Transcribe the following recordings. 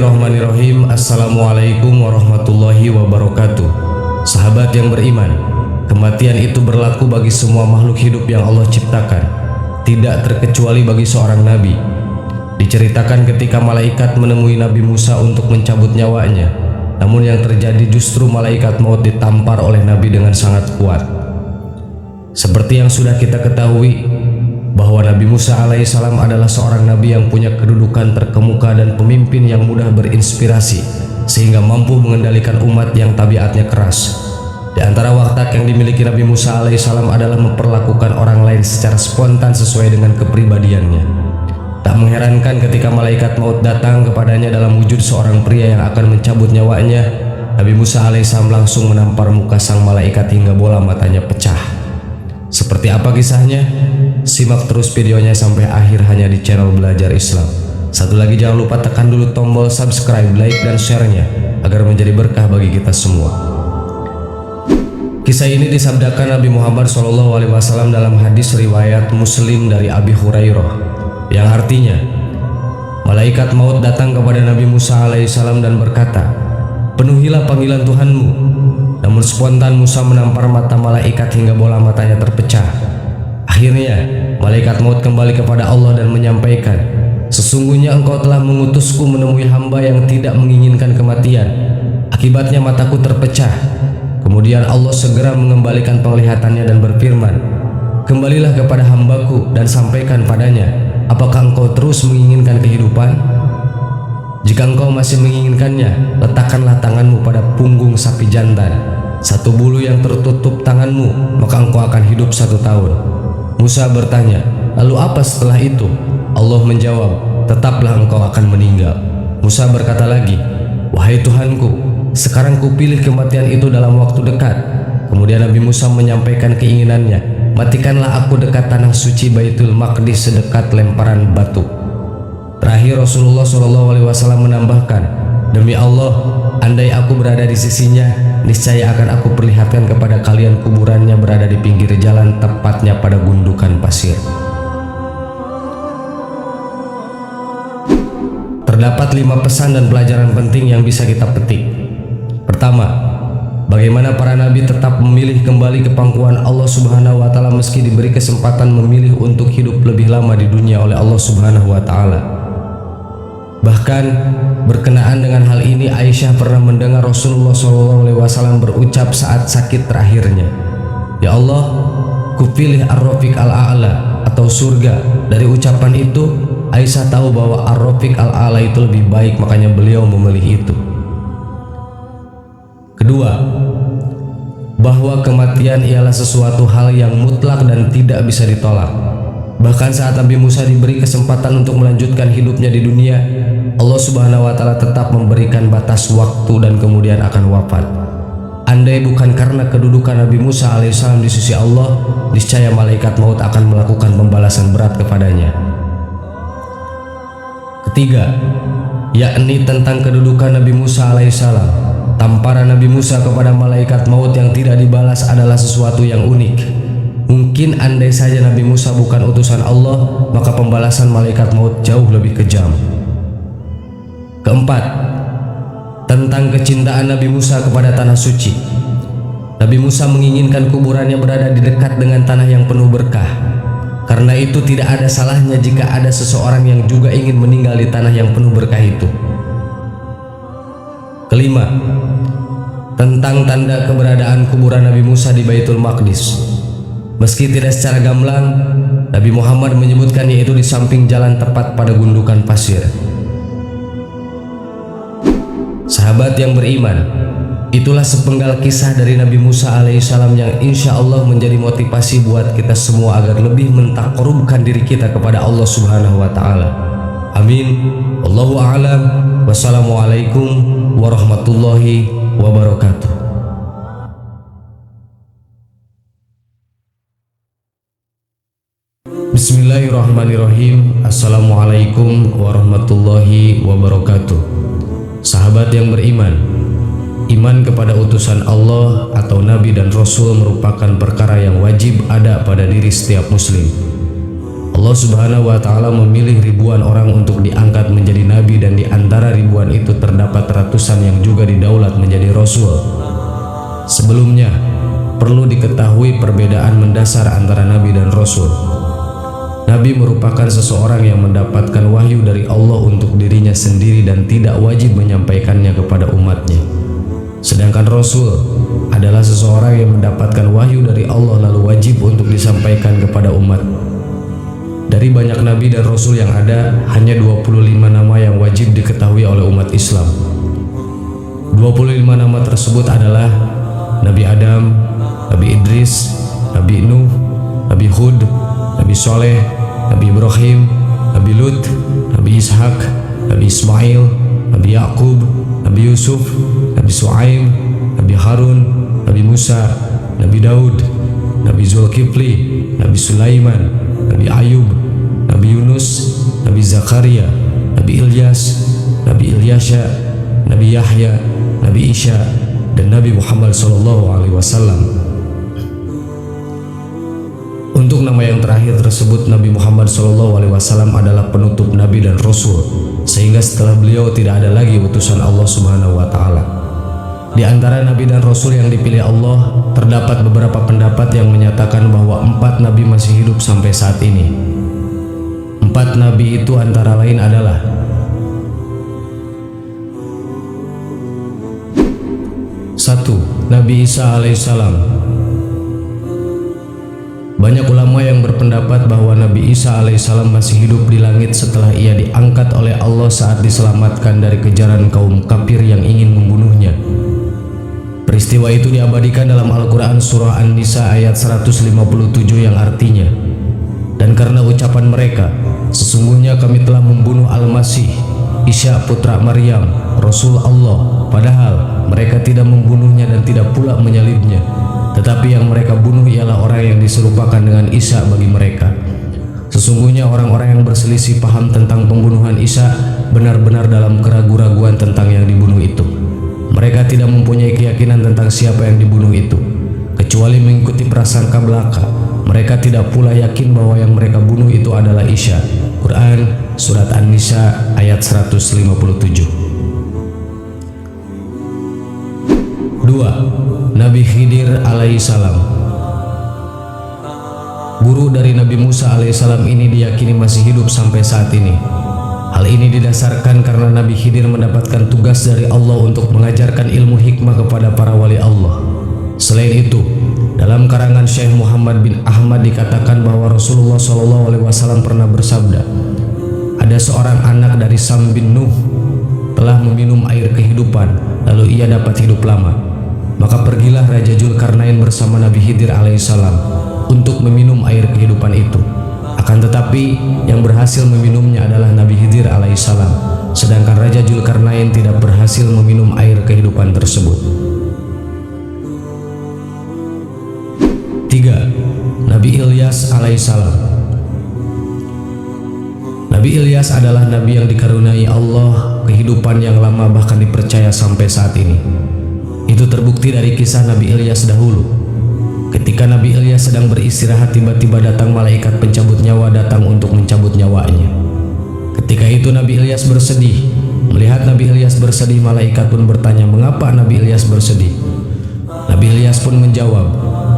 Bismillahirrahmanirrahim. Assalamualaikum warahmatullahi wabarakatuh. Sahabat yang beriman, kematian itu berlaku bagi semua makhluk hidup yang Allah ciptakan, tidak terkecuali bagi seorang nabi. Diceritakan ketika malaikat menemui Nabi Musa untuk mencabut nyawanya, namun yang terjadi justru malaikat maut ditampar oleh Nabi dengan sangat kuat. Seperti yang sudah kita ketahui, bahwa Nabi Musa alaihissalam adalah seorang nabi yang punya kedudukan terkemuka dan pemimpin yang mudah berinspirasi, sehingga mampu mengendalikan umat yang tabiatnya keras. Di antara watak yang dimiliki Nabi Musa alaihissalam adalah memperlakukan orang lain secara spontan sesuai dengan kepribadiannya. Tak mengherankan ketika malaikat maut datang kepadanya dalam wujud seorang pria yang akan mencabut nyawanya, Nabi Musa alaihissalam langsung menampar muka sang malaikat hingga bola matanya pecah. Seperti apa kisahnya? Simak terus videonya sampai akhir hanya di channel Belajar Islam. Satu lagi, jangan lupa tekan dulu tombol subscribe, like, dan share-nya agar menjadi berkah bagi kita semua. Kisah ini disabdakan Nabi Muhammad SAW dalam hadis riwayat Muslim dari Abi Hurairah, yang artinya, malaikat maut datang kepada Nabi Musa alaihissalam dan berkata, "Penuhilah panggilan Tuhanmu." Namun spontan Musa menampar mata malaikat hingga bola matanya terpecah. Akhirnya malaikat maut kembali kepada Allah dan menyampaikan, "Sesungguhnya engkau telah mengutusku menemui hamba yang tidak menginginkan kematian. Akibatnya mataku terpecah." Kemudian Allah segera mengembalikan penglihatannya dan berfirman, "Kembalilah kepada hambaku dan sampaikan padanya, apakah engkau terus menginginkan kehidupan? Jika engkau masih menginginkannya, letakkanlah tanganmu pada punggung sapi jantan. Satu bulu yang tertutup tanganmu, maka engkau akan hidup 1 tahun." Musa bertanya, "Lalu apa setelah itu?" Allah menjawab, "Tetaplah engkau akan meninggal." Musa berkata lagi, "Wahai Tuhanku, sekarang kupilih kematian itu dalam waktu dekat." Kemudian Nabi Musa menyampaikan keinginannya, "Matikanlah aku dekat tanah suci Baitul Maqdis sedekat lemparan batu." Terakhir Rasulullah SAW menambahkan, "Demi Allah, andai aku berada di sisinya, niscaya akan aku perlihatkan kepada kalian kuburannya berada di pinggir jalan, tepatnya pada gundukan pasir." Terdapat 5 pesan dan pelajaran penting yang bisa kita petik. Pertama, bagaimana para nabi tetap memilih kembali ke pangkuan Allah Subhanahu wa Ta'ala meski diberi kesempatan memilih untuk hidup lebih lama di dunia oleh Allah Subhanahu wa Ta'ala. Bahkan berkenaan dengan hal ini, Aisyah pernah mendengar Rasulullah SAW berucap saat sakit terakhirnya, "Ya Allah, kupilih Ar-Rafiq Al-A'la atau surga." Dari ucapan itu, Aisyah tahu bahwa Ar-Rafiq Al-A'la itu lebih baik, makanya beliau memilih itu. Kedua, bahwa kematian ialah sesuatu hal yang mutlak dan tidak bisa ditolak. Bahkan saat Nabi Musa diberi kesempatan untuk melanjutkan hidupnya di dunia, Allah Subhanahu wa Ta'ala tetap memberikan batas waktu dan kemudian akan wafat. Andai bukan karena kedudukan Nabi Musa alaihissalam di sisi Allah, niscaya malaikat maut akan melakukan pembalasan berat kepadanya. Ketiga, yakni tentang kedudukan Nabi Musa alaihissalam. Tamparan Nabi Musa kepada malaikat maut yang tidak dibalas adalah sesuatu yang unik. Mungkin andai saja Nabi Musa bukan utusan Allah, maka pembalasan malaikat maut jauh lebih kejam. Keempat, tentang kecintaan Nabi Musa kepada tanah suci. Nabi Musa menginginkan kuburannya berada di dekat dengan tanah yang penuh berkah. Karena itu tidak ada salahnya jika ada seseorang yang juga ingin meninggal di tanah yang penuh berkah itu. Kelima, tentang tanda keberadaan kuburan Nabi Musa di Baitul Maqdis. Meski tidak secara gamblang, Nabi Muhammad menyebutkannya itu di samping jalan tepat pada gundukan pasir. Sahabat yang beriman, itulah sepenggal kisah dari Nabi Musa alaihissalam yang insya Allah menjadi motivasi buat kita semua agar lebih mentakorubkan diri kita kepada Allah Subhanahu wa Ta'ala. Amin. Wallahu a'lam. Wassalamualaikum warahmatullahi wabarakatuh. Bismillahirrahmanirrahim. Assalamualaikum warahmatullahi wabarakatuh. Sahabat yang beriman, iman kepada utusan Allah atau Nabi dan Rasul merupakan perkara yang wajib ada pada diri setiap muslim. Allah Subhanahu wa Ta'ala memilih ribuan orang untuk diangkat menjadi nabi, dan di antara ribuan itu terdapat ratusan yang juga didaulat menjadi rasul. Sebelumnya, perlu diketahui perbedaan mendasar antara nabi dan rasul. Nabi merupakan seseorang yang mendapatkan wahyu dari Allah untuk dirinya sendiri dan tidak wajib menyampaikannya kepada umatnya. Sedangkan rasul adalah seseorang yang mendapatkan wahyu dari Allah lalu wajib untuk disampaikan kepada umat. Dari banyak nabi dan rasul yang ada, hanya 25 nama yang wajib diketahui oleh umat Islam. 25 nama tersebut adalah Nabi Adam, Nabi Idris, Nabi Nuh, Nabi Hud, Nabi Soleh, Nabi Ibrahim, Nabi Lut, Nabi Ishak, Nabi Ismail, Nabi Yakub, Nabi Yusuf, Nabi Su'aim, Nabi Harun, Nabi Musa, Nabi Daud, Nabi Zulkifli, Nabi Sulaiman, Nabi Ayub, Nabi Yunus, Nabi Zakaria, Nabi Ilyas, Nabi Ilyasha, Nabi Yahya, Nabi Isya, dan Nabi Muhammad SAW. Untuk nama yang terakhir tersebut, Nabi Muhammad SAW adalah penutup Nabi dan Rasul, sehingga setelah beliau tidak ada lagi utusan Allah Subhanahu wa Ta'ala. Di antara Nabi dan Rasul yang dipilih Allah, terdapat beberapa pendapat yang menyatakan bahwa 4 Nabi masih hidup sampai saat ini. 4 Nabi itu antara lain adalah: 1. Nabi Isa alaihissalam. Banyak ulama yang berpendapat bahwa Nabi Isa alaihissalam masih hidup di langit setelah ia diangkat oleh Allah saat diselamatkan dari kejaran kaum kafir yang ingin membunuhnya. Peristiwa itu diabadikan dalam Al-Quran surah An-Nisa ayat 157 yang artinya, "Dan karena ucapan mereka, sesungguhnya kami telah membunuh Al-Masih, Isa putra Maryam, Rasul Allah, padahal mereka tidak membunuhnya dan tidak pula menyalibnya. Tetapi yang mereka bunuh ialah orang yang diserupakan dengan Isa bagi mereka. Sesungguhnya orang-orang yang berselisih paham tentang pembunuhan Isa benar-benar dalam keraguan-raguan tentang yang dibunuh itu. Mereka tidak mempunyai keyakinan tentang siapa yang dibunuh itu, kecuali mengikuti prasangka belaka. Mereka tidak pula yakin bahwa yang mereka bunuh itu adalah Isa." Quran Surat An-Nisa ayat 157. 2. Nabi Khidir alaihissalam. Guru dari Nabi Musa alaihissalam ini diyakini masih hidup sampai saat ini. Hal ini didasarkan karena Nabi Khidir mendapatkan tugas dari Allah untuk mengajarkan ilmu hikmah kepada para wali Allah. Selain itu, dalam karangan Syekh Muhammad bin Ahmad dikatakan bahwa Rasulullah SAW pernah bersabda, "Ada seorang anak dari Sam bin Nuh telah meminum air kehidupan, lalu ia dapat hidup lama. Maka pergilah Raja Zulkarnain bersama Nabi Khidir alaihissalam untuk meminum air kehidupan itu. Akan tetapi yang berhasil meminumnya adalah Nabi Khidir alaihissalam, sedangkan Raja Zulkarnain tidak berhasil meminum air kehidupan tersebut." 3. Nabi Ilyas alaihissalam. Nabi Ilyas adalah nabi yang dikaruniai Allah kehidupan yang lama, bahkan dipercaya sampai saat ini. Itu terbukti dari kisah Nabi Ilyas dahulu. Ketika Nabi Ilyas sedang beristirahat, tiba-tiba datang malaikat pencabut nyawa datang untuk mencabut nyawanya. Ketika itu Nabi Ilyas bersedih. Melihat Nabi Ilyas bersedih, malaikat pun bertanya, "Mengapa Nabi Ilyas bersedih?" Nabi Ilyas pun menjawab,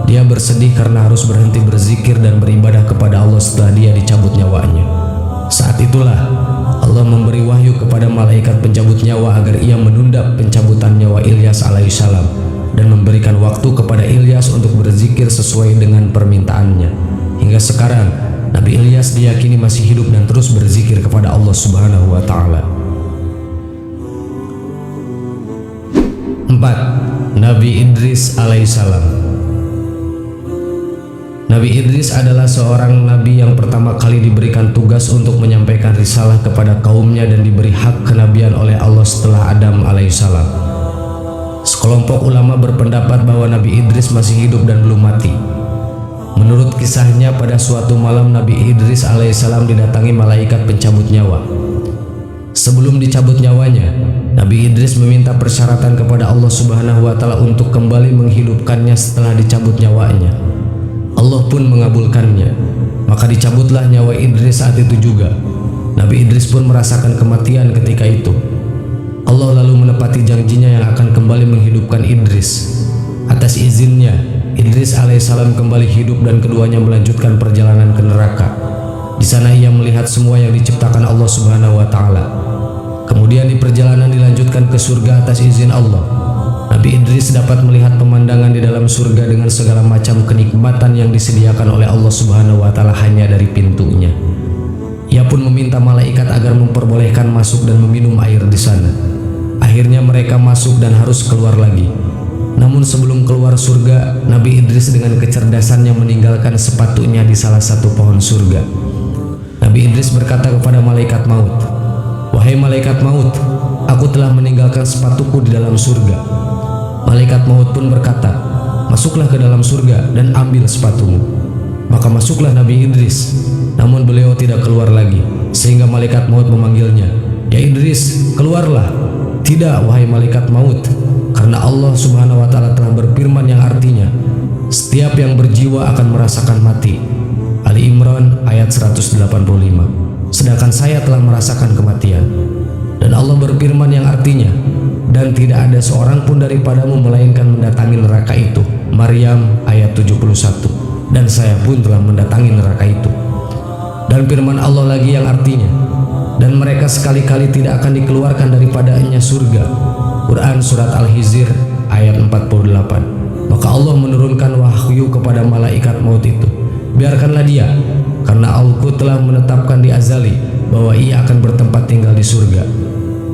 dia bersedih karena harus berhenti berzikir dan beribadah kepada Allah setelah dia dicabut nyawanya. Saat itulah Allah memberi wahyu kepada malaikat pencabut nyawa agar ia menunda pencabutan nyawa Ilyas alaihissalam dan memberikan waktu kepada Ilyas untuk berzikir sesuai dengan permintaannya. Hingga sekarang Nabi Ilyas diyakini masih hidup dan terus berzikir kepada Allah Subhanahu wa Ta'ala. 4. Nabi Idris alaihissalam. Nabi Idris adalah seorang nabi yang pertama kali diberikan tugas untuk menyampaikan risalah kepada kaumnya dan diberi hak kenabian oleh Allah setelah Adam alaihissalam. Sekelompok ulama berpendapat bahwa Nabi Idris masih hidup dan belum mati. Menurut kisahnya, pada suatu malam Nabi Idris alaihissalam didatangi malaikat pencabut nyawa. Sebelum dicabut nyawanya, Nabi Idris meminta persyaratan kepada Allah Subhanahu wa Ta'ala untuk kembali menghidupkannya setelah dicabut nyawanya. Allah pun mengabulkannya. maka dicabutlah nyawa Idris saat itu juga. Nabi Idris pun merasakan kematian ketika itu. Allah lalu menepati janjinya yang akan kembali menghidupkan Idris. Atas izinnya, Idris alaihissalam kembali hidup dan keduanya melanjutkan perjalanan ke neraka. Di sana ia melihat semua yang diciptakan Allah Subhanahu wa taala. Kemudian di perjalanan dilanjutkan ke surga atas izin Allah. Nabi Idris dapat melihat pemandangan di dalam surga dengan segala macam kenikmatan yang disediakan oleh Allah Subhanahu wa taala hanya dari pintunya. Ia pun meminta malaikat agar memperbolehkan masuk dan meminum air di sana. Akhirnya mereka masuk dan harus keluar lagi. Namun sebelum keluar surga, Nabi Idris dengan kecerdasannya meninggalkan sepatunya di salah satu pohon surga. Nabi Idris berkata kepada malaikat maut, "Wahai malaikat maut, aku telah meninggalkan sepatuku di dalam surga." Malaikat maut pun berkata, "Masuklah ke dalam surga dan ambil sepatumu." Maka masuklah Nabi Idris, namun beliau tidak keluar lagi, sehingga malaikat maut memanggilnya, "Ya Idris, keluarlah." "Tidak, wahai malaikat maut, karena Allah Subhanahu wa taala telah berfirman yang artinya, setiap yang berjiwa akan merasakan mati." Ali Imran ayat 185. Sedangkan saya telah merasakan kematian. Dan Allah berfirman yang artinya, dan tidak ada seorang pun daripadamu melainkan mendatangi neraka itu. Maryam ayat 71. Dan saya pun telah mendatangi neraka itu. Dan firman Allah lagi yang artinya, dan mereka sekali-kali tidak akan dikeluarkan daripadanya surga. Quran surat Al-Hijr ayat 48. Maka Allah menurunkan wahyu kepada malaikat maut itu, "Biarkanlah dia, karena Aku telah menetapkan di azali bahwa ia akan bertempat tinggal di surga."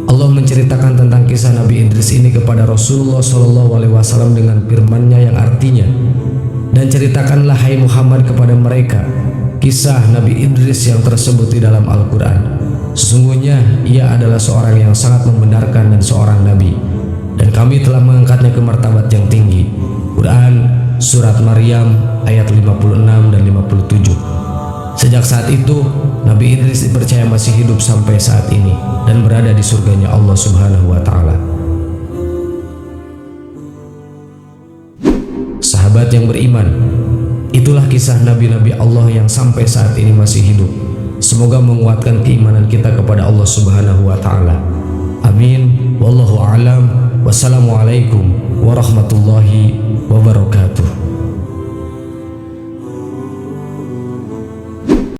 Allah menceritakan tentang kisah Nabi Idris ini kepada Rasulullah SAW dengan firman-Nya yang artinya, "Dan ceritakanlah hai Muhammad kepada mereka kisah Nabi Idris yang tersebut di dalam Al-Quran. Sesungguhnya ia adalah seorang yang sangat membenarkan dan seorang Nabi, dan kami telah mengangkatnya ke martabat yang tinggi." Quran surat Maryam ayat 56 dan 57. Sejak saat itu, Nabi Idris dipercaya masih hidup sampai saat ini dan berada di surganya Allah Subhanahu wa taala. Sahabat yang beriman, itulah kisah nabi-nabi Allah yang sampai saat ini masih hidup. Semoga menguatkan keimanan kita kepada Allah Subhanahu wa taala. Amin. Wallahu a'lam. Wassalamualaikum warahmatullahi wabarakatuh.